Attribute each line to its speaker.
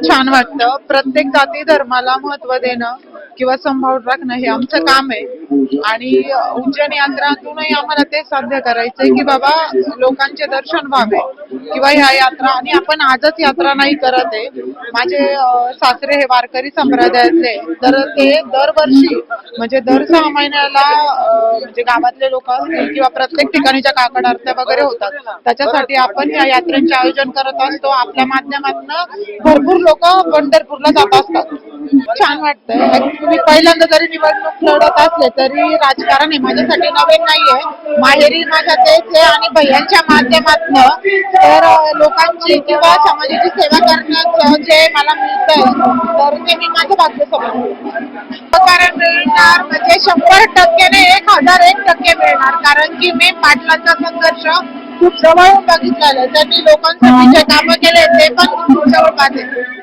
Speaker 1: छान वाटतं. प्रत्येक जाती धर्माला महत्त्व देणं किंवा सांभाळून राखणं हे आमचं काम आहे आणि उज्जैन यात्रातूनही आम्हाला ते साध्य करायचंय की बाबा लोकांचे दर्शन व्हावे किंवा ह्या यात्रा. आणि आपण आजच यात्रा नाही करत आहे. माझे सासरे हे वारकरी संप्रदायातले, तर ते दरवर्षी म्हणजे दर 6 महिन्याला म्हणजे गावातले लोक असतील किंवा प्रत्येक ठिकाणी ज्या काकड आरत्या वगैरे होतात त्याच्यासाठी आपण ह्या यात्रेचे आयोजन करत असतो. आपल्या माध्यमातून भरपूर लोक पंढरपूरला जात असतात. छान वाटतंय. ऍक्च्युली पहिल्यांदा जरी निवडणूक लढत असले तरी राजकारण हे माझ्यासाठी नवीन नाहीये. माहेरी माझ्या तेच आहे आणि भैयांच्या माध्यमातून तर लोकांची किंवा समाजाची सेवा करण्याचं जे मला मिळतंय तर ते मी माझं भाग्य समजते. कारण मिळणार म्हणजे 100% ने 1001% मिळणार. कारण की मी पाटलांचा संघर्ष खूप जवळून बघितलेला आहे. त्यांनी लोकांसाठी जे कामं केले ते पण खूप जवळ पाहते.